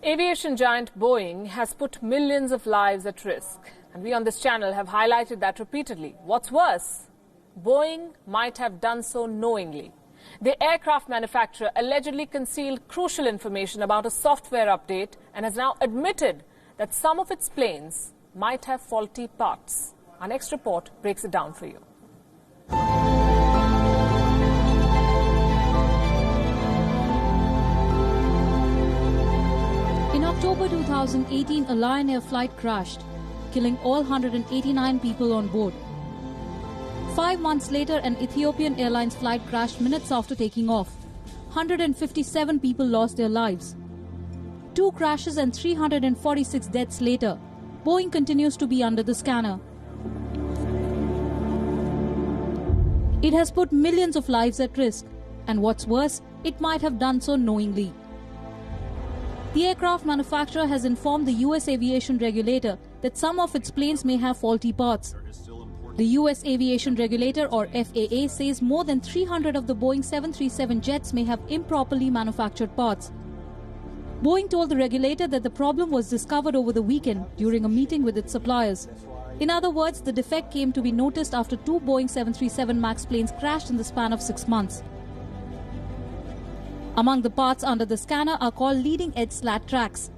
Aviation giant Boeing has put millions of lives at risk. And we on this channel have highlighted that repeatedly. What's worse, Boeing might have done so knowingly. The aircraft manufacturer allegedly concealed crucial information about a software update and has now admitted that some of its planes might have faulty parts. Our next report breaks it down for you. In October 2018, a Lion Air flight crashed, killing all 189 people on board. 5 months later, an Ethiopian Airlines flight crashed minutes after taking off. 157 people lost their lives. 2 crashes and 346 deaths later, Boeing continues to be under the scanner. It has put millions of lives at risk, and what's worse, it might have done so knowingly. The aircraft manufacturer has informed the US aviation regulator that some of its planes may have faulty parts. The US aviation regulator, or FAA, says more than 300 of the Boeing 737 jets may have improperly manufactured parts. Boeing told the regulator that the problem was discovered over the weekend during a meeting with its suppliers. In other words, the defect came to be noticed after 2 Boeing 737 MAX planes crashed in the span of 6 months. Among the parts under the scanner are called leading-edge slat tracks.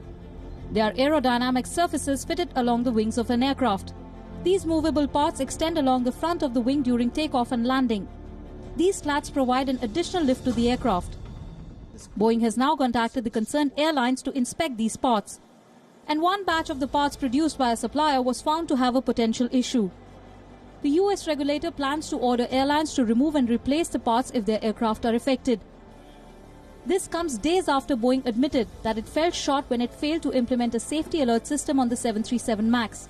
They are aerodynamic surfaces fitted along the wings of an aircraft. These movable parts extend along the front of the wing during takeoff and landing. These slats provide an additional lift to the aircraft. Boeing has now contacted the concerned airlines to inspect these parts. And one batch of the parts produced by a supplier was found to have a potential issue. The US regulator plans to order airlines to remove and replace the parts if their aircraft are affected. This comes days after Boeing admitted that it fell short when it failed to implement a safety alert system on the 737 MAX.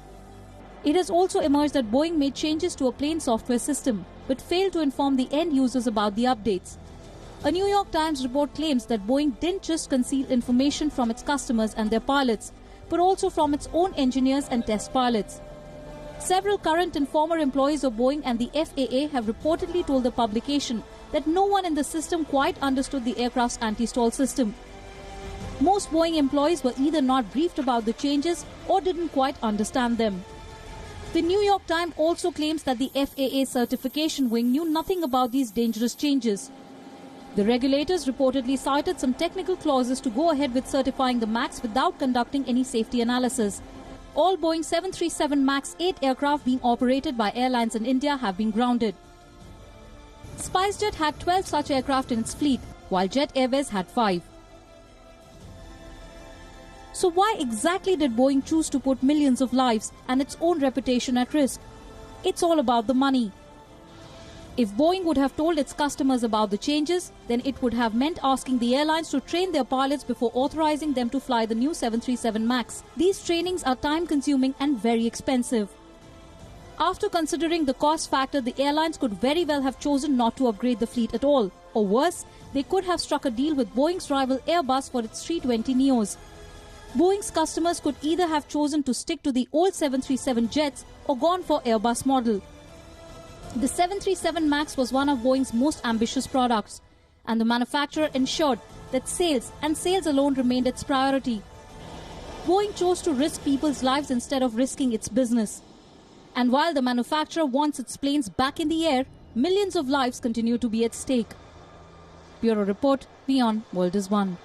It has also emerged that Boeing made changes to a plane software system, but failed to inform the end users about the updates. A New York Times report claims that Boeing didn't just conceal information from its customers and their pilots, but also from its own engineers and test pilots. Several current and former employees of Boeing and the FAA have reportedly told the publication that no one in the system quite understood the aircraft's anti-stall system. Most Boeing employees were either not briefed about the changes or didn't quite understand them. The New York Times also claims that the FAA certification wing knew nothing about these dangerous changes. The regulators reportedly cited some technical clauses to go ahead with certifying the MAX without conducting any safety analysis. All Boeing 737 MAX 8 aircraft being operated by airlines in India have been grounded. SpiceJet had 12 such aircraft in its fleet, while Jet Airways had 5. So why exactly did Boeing choose to put millions of lives and its own reputation at risk? It's all about the money. If Boeing would have told its customers about the changes, then it would have meant asking the airlines to train their pilots before authorizing them to fly the new 737 MAX. These trainings are time-consuming and very expensive. After considering the cost factor, the airlines could very well have chosen not to upgrade the fleet at all. Or worse, they could have struck a deal with Boeing's rival Airbus for its 320neos. Boeing's customers could either have chosen to stick to the old 737 jets or gone for Airbus model. The 737 MAX was one of Boeing's most ambitious products, and the manufacturer ensured that sales and sales alone remained its priority. Boeing chose to risk people's lives instead of risking its business. And while the manufacturer wants its planes back in the air, millions of lives continue to be at stake. Bureau Report, WION, World is One.